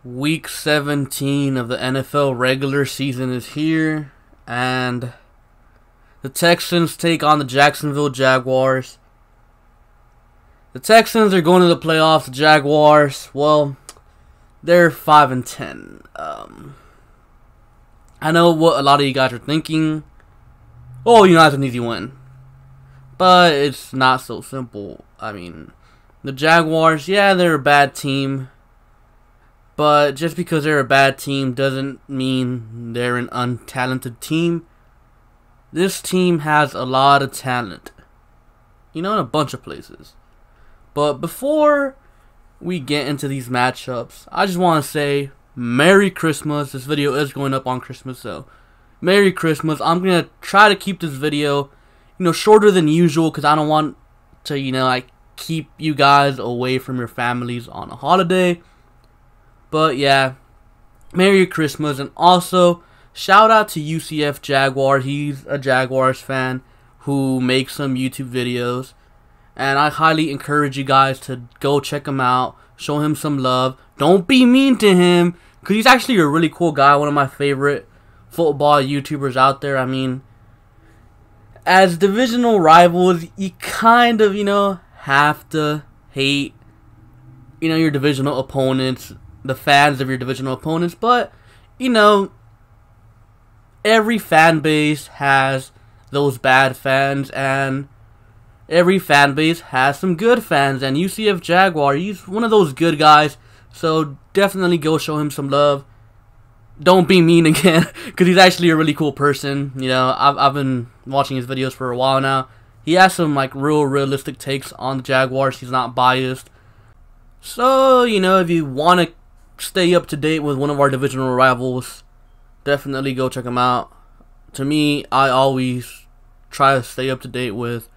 Week 17 of the NFL regular season is here, and the Texans take on the Jacksonville Jaguars. The Texans are going to the playoffs. The Jaguars, well, they're 5-10. I know what a lot of you guys are thinking. Oh, that's an easy win. But it's not so simple. I mean, the Jaguars, yeah, they're a bad team. But just because they're a bad team doesn't mean they're an untalented team. This team has a lot of talent. In a bunch of places. But before we get into these matchups, I just want to say Merry Christmas. This video is going up on Christmas, so Merry Christmas. I'm going to try to keep this video, shorter than usual because I don't want to, keep you guys away from your families on a holiday. But yeah, Merry Christmas, and also shout out to UCF Jaguar. He's a Jaguars fan who makes some YouTube videos, and I highly encourage you guys to go check him out, show him some love. Don't be mean to him, because he's actually a really cool guy, one of my favorite football YouTubers out there. I mean, as divisional rivals, you kind of, have to hate, your divisional opponents, the fans of your divisional opponents, but every fan base has those bad fans, and every fan base has some good fans, and UCF Jaguar, he's one of those good guys, so definitely go show him some love. Don't be mean again, because he's actually a really cool person. I've been watching his videos for a while now. He has some real realistic takes on the Jaguars. He's not biased. So, if you want to stay up to date with one of our divisional rivals, definitely go check him out. To me, I always try to stay up to date with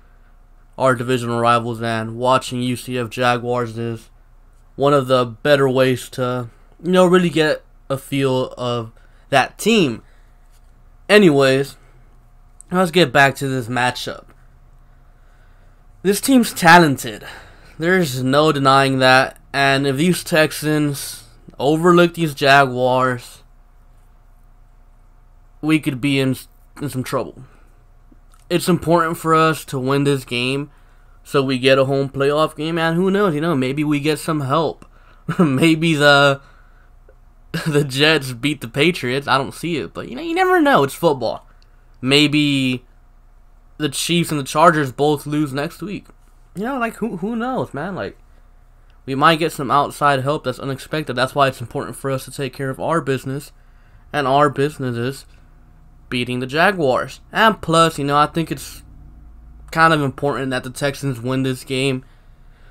our divisional rivals, and watching UCF Jaguars is one of the better ways to, really get a feel of that team. Anyways, let's get back to this matchup. This team's talented. There's no denying that, and if these Texans overlook these Jaguars, we could be in some trouble. It's important for us to win this game so we get a home playoff game, and who knows, maybe we get some help. Maybe the Jets beat the Patriots. I don't see it, but you never know. It's football. Maybe the Chiefs and the Chargers both lose next week. Who knows, man? We might get some outside help that's unexpected. That's why it's important for us to take care of our business. And our business is beating the Jaguars. And plus, I think it's kind of important that the Texans win this game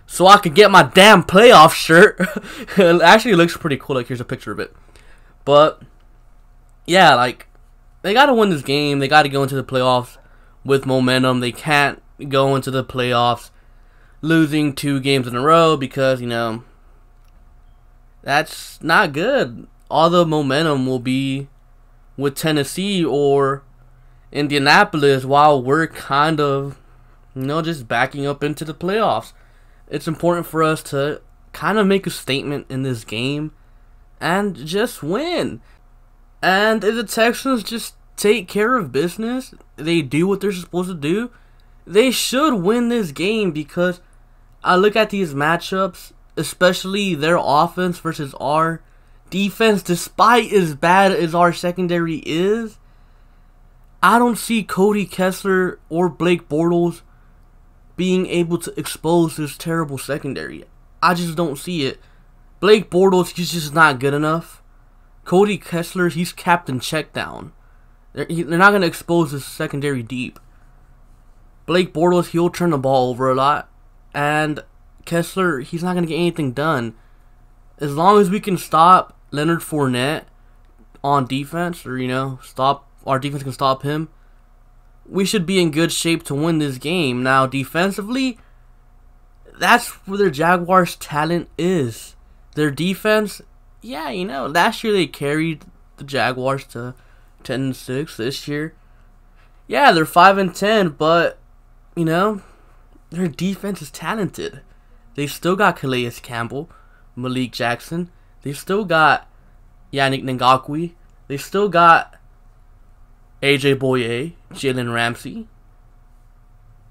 so I could get my damn playoff shirt. It actually looks pretty cool. Here's a picture of it. But, yeah, they got to win this game. They got to go into the playoffs with momentum. They can't go into the playoffs losing 2 games in a row because, that's not good. All the momentum will be with Tennessee or Indianapolis while we're kind of, just backing up into the playoffs. It's important for us to kind of make a statement in this game and just win. And if the Texans just take care of business, they do what they're supposed to do, they should win this game, because I look at these matchups, especially their offense versus our defense. Despite as bad as our secondary is, I don't see Cody Kessler or Blake Bortles being able to expose this terrible secondary. I just don't see it. Blake Bortles, he's just not good enough. Cody Kessler, he's captain checkdown. They're not going to expose this secondary deep. Blake Bortles, he'll turn the ball over a lot. And Kessler, he's not going to get anything done. As long as we can stop Leonard Fournette on defense, or, our defense can stop him, we should be in good shape to win this game. Now, defensively, that's where their Jaguars' talent is. Their defense, yeah, last year they carried the Jaguars to 10-6. This year, yeah, they're 5-10, but their defense is talented. They still got Calais Campbell, Malik Jackson. They still got Yannick Ngakoue. They still got AJ Boye, Jalen Ramsey,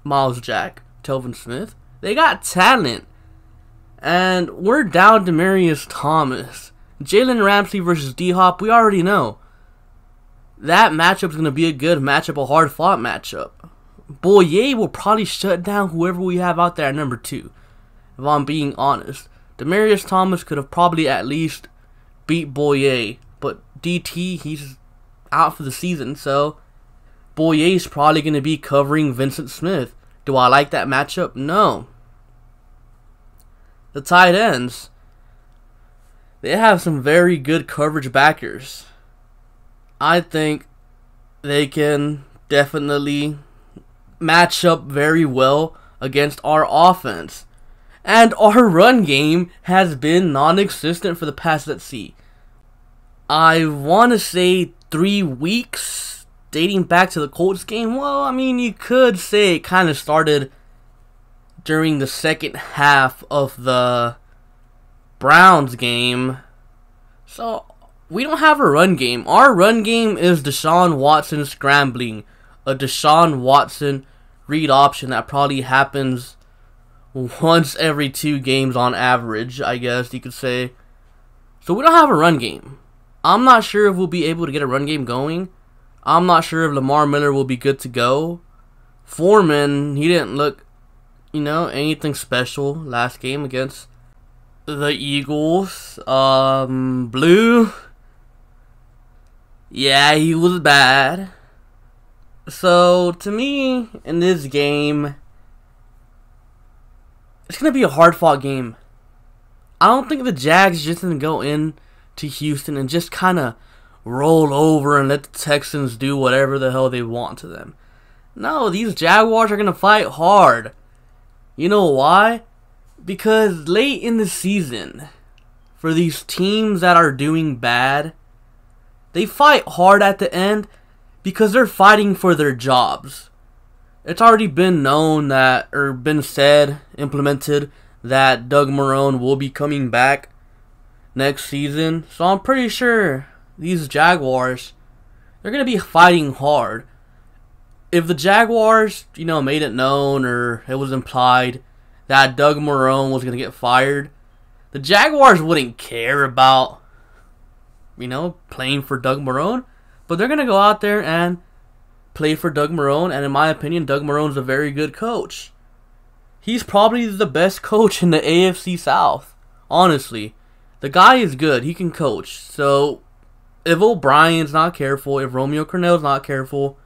Miles Jack, Telvin Smith. They got talent. And we're down to Demarius Thomas. Jalen Ramsey versus D-Hop, we already know. That matchup is going to be a good matchup, a hard-fought matchup. Boye will probably shut down whoever we have out there at number 2, if I'm being honest. Demarius Thomas could have probably at least beat Boye, but DT, he's out for the season, so Boye's probably going to be covering Vincent Smith. Do I like that matchup? No. The tight ends, they have some very good coverage backers. I think they can definitely match up very well against our offense. And our run game has been non-existent for the past, let's see, I want to say 3 weeks, dating back to the Colts game. Well, I mean, you could say it kind of started during the second half of the Browns game. So, we don't have a run game. Our run game is Deshaun Watson scrambling. A Deshaun Watson read option that probably happens once every 2 games on average, I guess you could say. So we don't have a run game. I'm not sure if we'll be able to get a run game going. I'm not sure if Lamar Miller will be good to go. Foreman, he didn't look, anything special last game against the Eagles. Blue, yeah, he was bad. So, to me, in this game, it's going to be a hard-fought game. I don't think the Jags just going to go in to Houston and just kind of roll over and let the Texans do whatever the hell they want to them. No, these Jaguars are going to fight hard. You know why? Because late in the season, for these teams that are doing bad, they fight hard at the end because they're fighting for their jobs. It's already been known that, or been said, implemented, that Doug Marrone will be coming back next season. So I'm pretty sure these Jaguars, they're going to be fighting hard. If the Jaguars, made it known or it was implied that Doug Marrone was going to get fired, the Jaguars wouldn't care about, playing for Doug Marrone. But they're going to go out there and play for Doug Marrone. And in my opinion, Doug Marrone's a very good coach. He's probably the best coach in the AFC South. Honestly. The guy is good. He can coach. So, if O'Brien's not careful, if Romeo Crennel's not careful,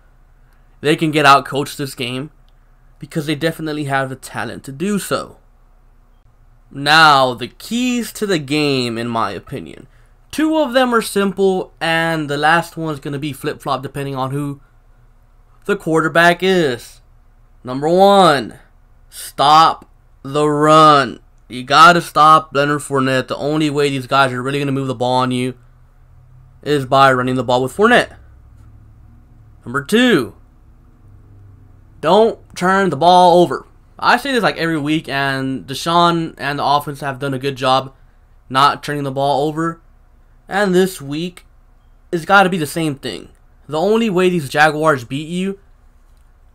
they can get out coached this game. Because they definitely have the talent to do so. Now, the keys to the game, in my opinion. 2 of them are simple, and the last one is going to be flip-flop depending on who the quarterback is. Number 1, stop the run. You got to stop Leonard Fournette. The only way these guys are really going to move the ball on you is by running the ball with Fournette. Number 2, don't turn the ball over. I say this like every week, and Deshaun and the offense have done a good job not turning the ball over. And this week, it's got to be the same thing. The only way these Jaguars beat you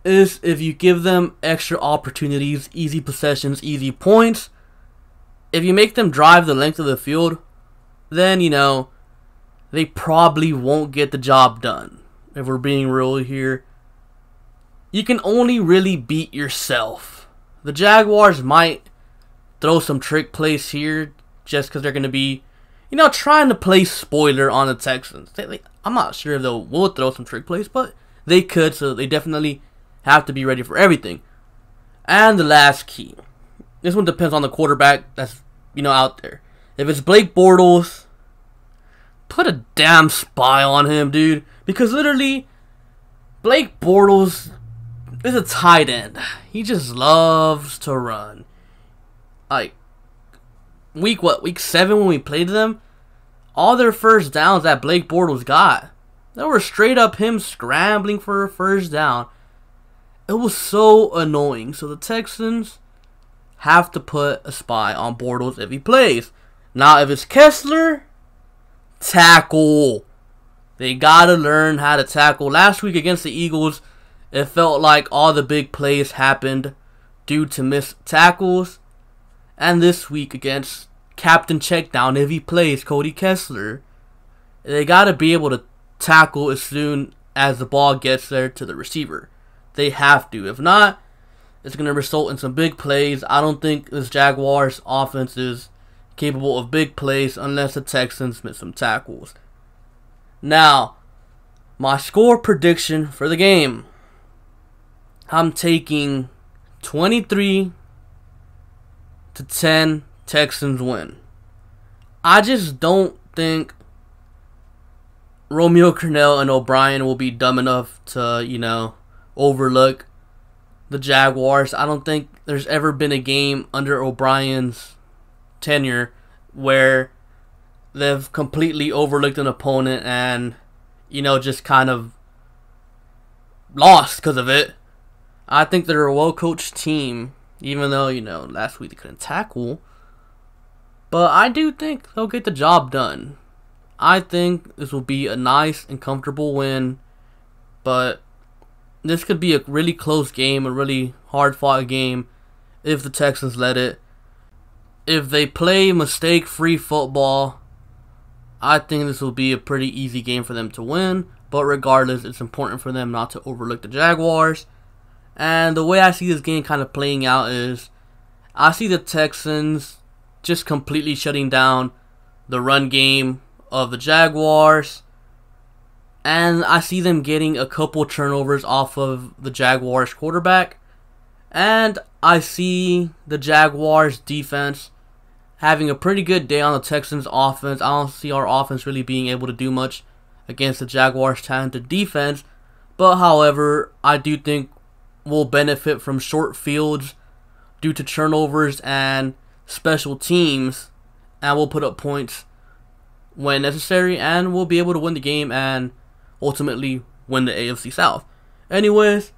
is if you give them extra opportunities, easy possessions, easy points. If you make them drive the length of the field, then, they probably won't get the job done. If we're being real here, you can only really beat yourself. The Jaguars might throw some trick plays here just because they're going to be trying to play spoiler on the Texans. I'm not sure if they will throw some trick plays, but they could, so they definitely have to be ready for everything. And the last key. This one depends on the quarterback that's, out there. If it's Blake Bortles, put a damn spy on him, dude. Because literally, Blake Bortles is a tight end. He just loves to run. Week 7 when we played them, all their first downs that Blake Bortles got, they were straight up him scrambling for a first down. It was so annoying. So the Texans have to put a spy on Bortles if he plays. Now, if it's Kessler, tackle. They gotta learn how to tackle. Last week against the Eagles, it felt like all the big plays happened due to missed tackles. And this week against Captain Checkdown, if he plays Cody Kessler, they gotta be able to tackle as soon as the ball gets there to the receiver. They have to. If not, it's going to result in some big plays. I don't think this Jaguars offense is capable of big plays unless the Texans miss some tackles. Now, my score prediction for the game. I'm taking 23-10 Texans win. I just don't think Romeo Crennel and O'Brien will be dumb enough to, overlook the Jaguars. I don't think there's ever been a game under O'Brien's tenure where they've completely overlooked an opponent and, just kind of lost because of it. I think they're a well-coached team, even though, last week they couldn't tackle. But I do think they'll get the job done. I think this will be a nice and comfortable win, but this could be a really close game, a really hard-fought game if the Texans let it. If they play mistake-free football, I think this will be a pretty easy game for them to win. But regardless, it's important for them not to overlook the Jaguars. And the way I see this game kind of playing out is I see the Texans just completely shutting down the run game of the Jaguars. And I see them getting a couple turnovers off of the Jaguars quarterback. And I see the Jaguars defense having a pretty good day on the Texans offense. I don't see our offense really being able to do much against the Jaguars' talented defense. But however, I do think we'll benefit from short fields due to turnovers and special teams. And we'll put up points when necessary. And we'll be able to win the game and ultimately win the AFC South. Anyways,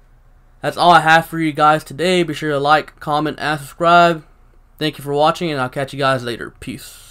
that's all I have for you guys today. Be sure to like, comment, and subscribe. Thank you for watching, and I'll catch you guys later. Peace.